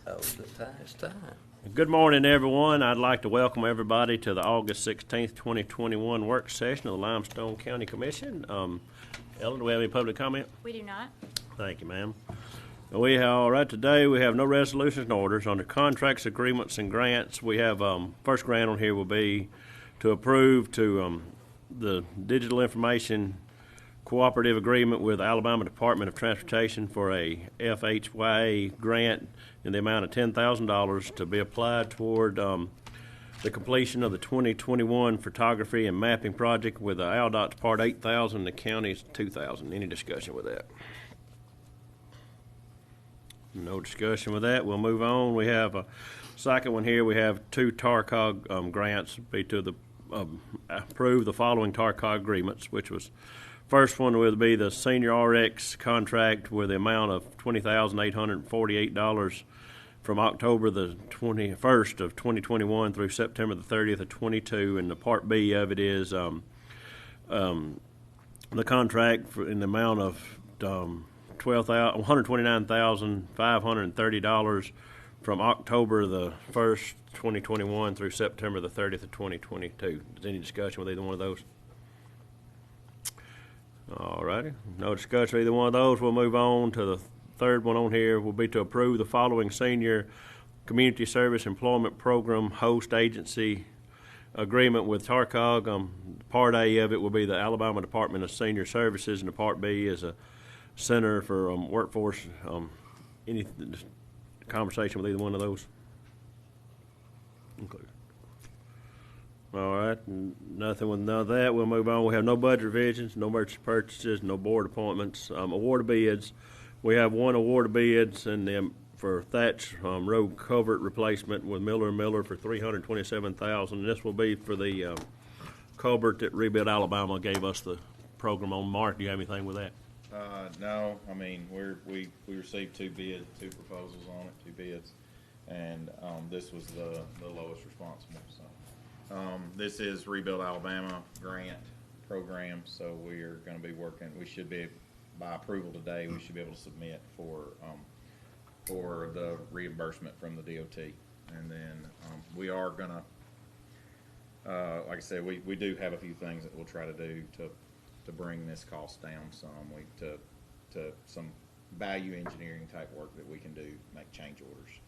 It's time. Good morning, everyone. I'd like to welcome everybody to the August 16th, 2021 work session of the Limestone County Commission. Ellen, do we have any public comment? We do not. Thank you, ma'am. Today we have no resolutions and orders. Under contracts, agreements, and grants, we have first grant on here will be to approve the Digital Information Cooperative Agreement with Alabama Department of Transportation for a FHYA grant in the amount of $10,000 to be applied toward the completion of the 2021 photography and mapping project with the ALDOT's Part 8,000 and the county's 2,000. Any discussion with that? No discussion with that. We'll move on. We have a second one here. We have two TARCOG grants be to approve the following TARCOG agreements, which was first one will be the Senior RX contract with the amount of $20,848 from October the 21st of 2021 through September the 30th of 22, and the Part B of it is the contract in the amount of $129,530 from October the 1st, 2021 through September the 30th of 2022. Is any discussion with either one of those? All righty. No discussion with either one of those. We'll move on to the third one on here. Will be to approve the following Senior Community Service Employment Program host agency agreement with TARCOG. Part A of it will be the Alabama Department of Senior Services, and the Part B is a Center for Workforce. Any conversation with either one of those? Okay. All right, nothing with none of that. We'll move on. We have no budget revisions, no emergency purchases, no board appointments. Award of bids. We have one award of bids and for thatch road culvert replacement with Miller & Miller for $327,000. This will be for the culvert that Rebuild Alabama gave us the program on. Mark, do you have anything with that? No, I mean we received two proposals on it, two bids, and this was the lowest responsible. So this is Rebuild Alabama grant program. So we are going to be working. We should be by approval today. We should be able to submit for the reimbursement from the DOT, and then we are going to, like I said, we do have a few things that we'll try to do to bring this cost down some. To some value engineering type work that we can do, make change orders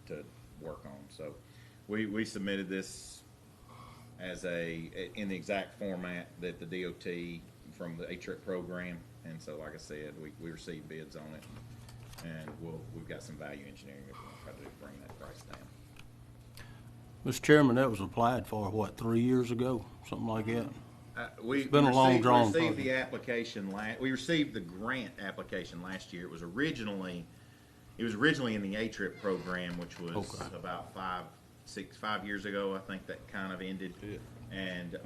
to work on. So we submitted this as in the exact format that the DOT from the HRIP program, and so like I said, we received bids on it, and we've got some value engineering that we're going to try to do to bring that price down. Mr. Chairman, that was applied for, what, 3 years ago, something like that? It's been a long drawn. We received the application we received the grant application last year. It was originally in the HRIP program, which was about 5 years ago. I think that kind of ended, and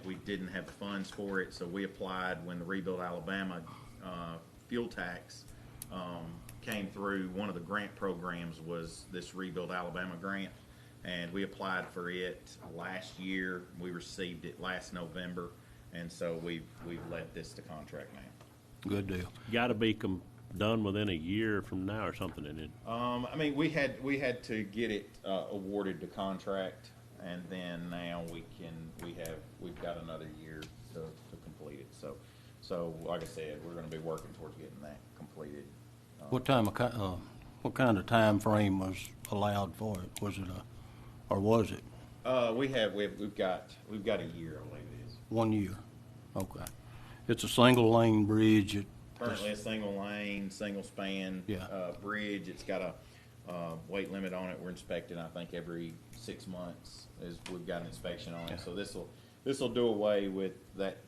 we didn't have the funds for it, so we applied when the Rebuild Alabama fuel tax came through. One of the grant programs was this Rebuild Alabama grant, and we applied for it last year. We received it last November, and so we've let this to contract now. Good deal. Got to be done within a year from now or something, isn't it? I mean, we had to get it awarded to contract, and then now we've got another year to complete it. So like I said, we're going to be working towards getting that completed. What kind of time frame was allowed for it? Was it or was it? We've got a year, I believe it is. 1 year. Okay. It's a single lane bridge. Currently a single lane, single span bridge. It's got a weight limit on it. We're inspecting, I think, every 6 months. We've got an inspection on it. So this will do away with that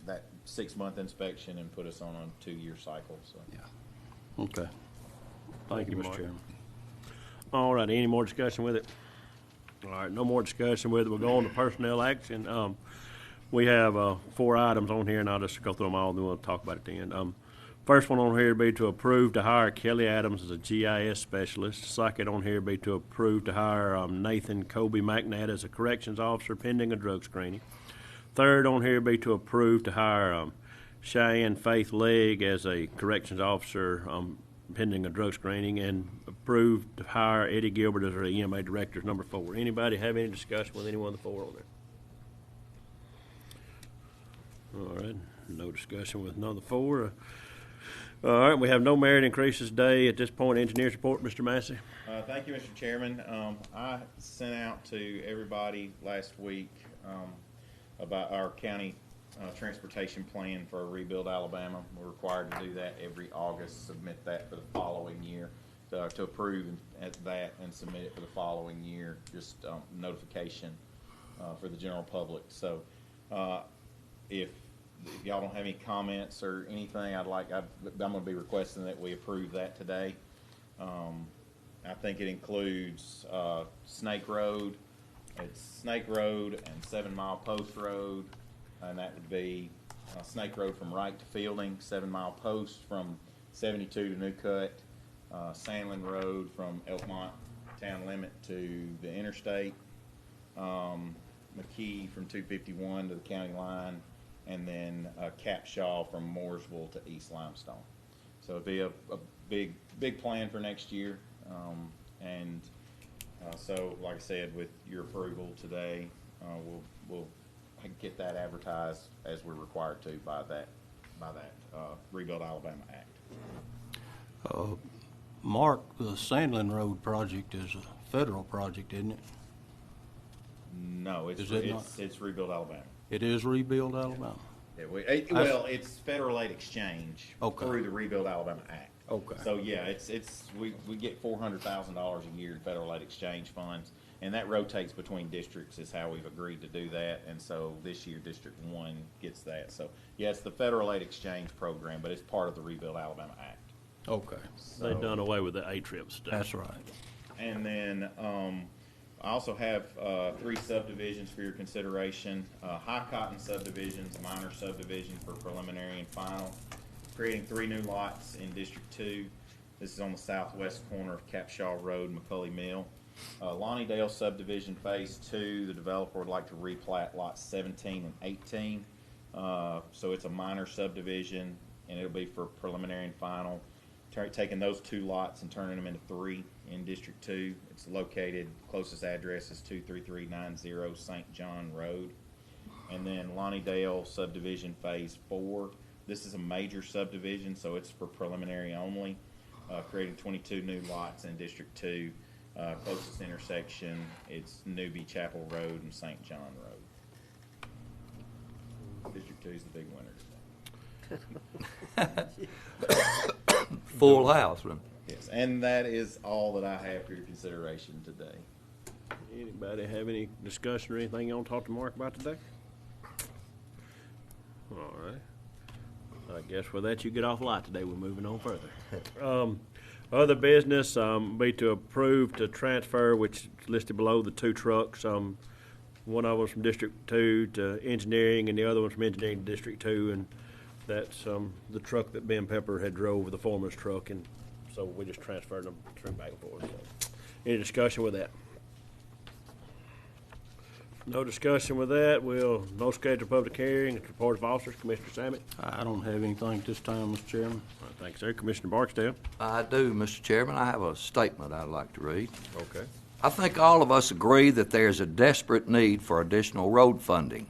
6 month inspection and put us on a 2 year cycle. So Okay. Thank you, Mr. Chairman. All right. Any more discussion with it? All right, no more discussion with it. We'll go on to personnel action. We have 4 items on here, and I'll just go through them all, and then we'll talk about it at the end. First one on here would be to approve to hire Kelly Adams as a GIS specialist. Second on here would be to approve to hire Nathan Kobe McNatt as a corrections officer pending a drug screening. Third on here would be to approve to hire Cheyenne Faith Legg as a corrections officer pending a drug screening, and approve to hire Eddie Gilbert as our EMA director is number 4. Anybody have any discussion with anyone of the 4 on there? All right, no discussion with none of the 4. All right, we have no merit increases today. At this point, engineers report, Mr. Massey. Thank you, Mr. Chairman. I sent out to everybody last week about our county transportation plan for Rebuild Alabama. We're required to do that every August, submit that for the following year, to approve that and submit it for the following year, just notification for the general public. So if y'all don't have any comments or anything, I'm going to be requesting that we approve that today. I think it includes Snake Road. It's Snake Road and 7 Mile Post Road, and that would be Snake Road from Wright to Fielding, 7 Mile Post from 72 to New Cut, Sandlin Road from Elkmont town limit to the interstate, McKee from 251 to the county line, and then Capshaw from Mooresville to East Limestone. So it'd be a big plan for next year. So, like I said, with your approval today, we'll get that advertised as we're required to by that Rebuild Alabama Act. Mark, the Sandlin Road project is a federal project, isn't it? No, it's Rebuild Alabama. It is Rebuild Alabama? Yeah, it's federal aid exchange through the Rebuild Alabama Act. Okay. So yeah, we get $400,000 a year in federal aid exchange funds, and that rotates between districts is how we've agreed to do that. And so this year, District 1 gets that. So yeah, it's the federal aid exchange program, but it's part of the Rebuild Alabama Act. Okay. So, they've done away with the A-trip stuff. That's right. And then I also have 3 subdivisions for your consideration. High Cotton subdivisions, minor subdivision for preliminary and final. Creating 3 new lots in District 2. This is on the southwest corner of Capshaw Road, McCulley Mill. Lonniedale subdivision phase 2, the developer would like to replat lots 17 and 18. So it's a minor subdivision, and it'll be for preliminary and final. Taking those 2 lots and turning them into 3 in District 2. It's located, closest address is 23390 St. John Road. And then Lonniedale subdivision phase 4. This is a major subdivision, so it's for preliminary only, creating 22 new lots in District 2. Closest intersection, it's Newbie Chapel Road and St. John Road. District 2 is the big winner today. Full house, man. Yes, and that is all that I have for your consideration today. Anybody have any discussion or anything you want to talk to Mark about today? All right. I guess with that, you get off light today. We're moving on further. Other business be to approve to transfer, which is listed below, the 2 trucks. One of them from District 2 to engineering, and the other one from engineering to District 2. And that's the truck that Ben Pepper had drove, the foreman's truck, and so we just transferred them back and forth. So, any discussion with that? No discussion with that. We'll no scheduled public hearing. Report of officers, Commissioner Samet. I don't have anything at this time, Mr. Chairman. All right, thanks, sir. Commissioner Barksdale. I do, Mr. Chairman. I have a statement I'd like to read. Okay. I think all of us agree that there's a desperate need for additional road funding.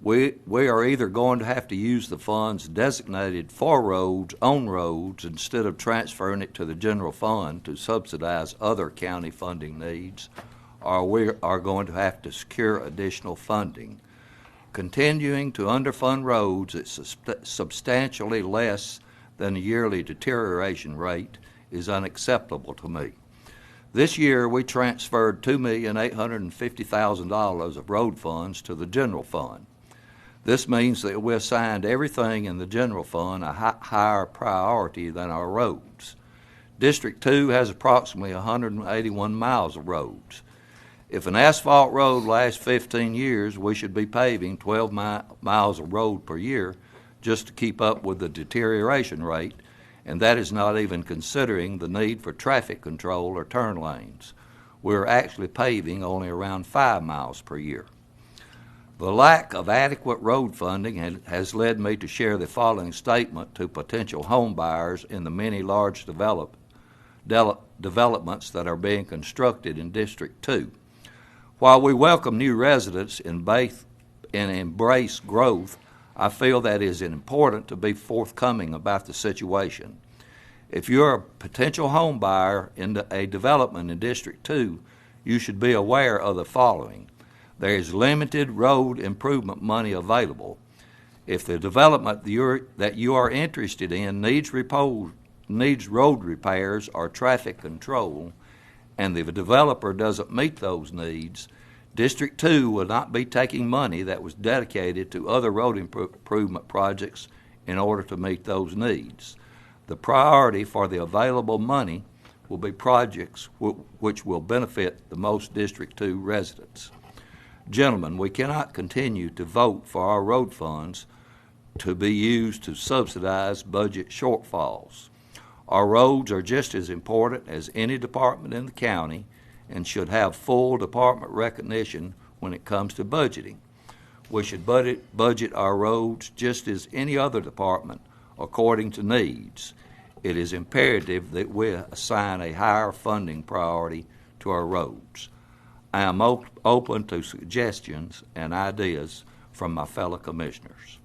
We are either going to have to use the funds designated for roads on roads instead of transferring it to the general fund to subsidize other county funding needs, or we are going to have to secure additional funding. Continuing to underfund roads at substantially less than the yearly deterioration rate is unacceptable to me. This year, we transferred $2,850,000 of road funds to the general fund. This means that we assigned everything in the general fund a higher priority than our roads. District 2 has approximately 181 miles of roads. If an asphalt road lasts 15 years, we should be paving 12 miles of road per year just to keep up with the deterioration rate, and that is not even considering the need for traffic control or turn lanes. We're actually paving only around 5 miles per year. The lack of adequate road funding has led me to share the following statement to potential home buyers in the many large developments that are being constructed in District 2. While we welcome new residents and embrace growth, I feel that it is important to be forthcoming about the situation. If you're a potential home buyer in a development in District 2, you should be aware of the following. There is limited road improvement money available. If the development that you are interested in needs road repairs or traffic control, and the developer doesn't meet those needs, District 2 will not be taking money that was dedicated to other road improvement projects in order to meet those needs. The priority for the available money will be projects which will benefit the most District 2 residents. Gentlemen, we cannot continue to vote for our road funds to be used to subsidize budget shortfalls. Our roads are just as important as any department in the county and should have full department recognition when it comes to budgeting. We should budget our roads just as any other department according to needs. It is imperative that we assign a higher funding priority to our roads. I am open to suggestions and ideas from my fellow commissioners.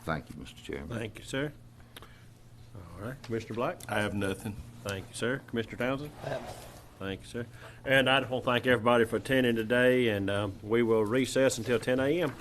Thank you, Mr. Chairman. Thank you, sir. All right, Commissioner Black? I have nothing. Thank you, sir. Commissioner Townsend? Thank you, sir. And I just want to thank everybody for attending today, and we will recess until 10 a.m.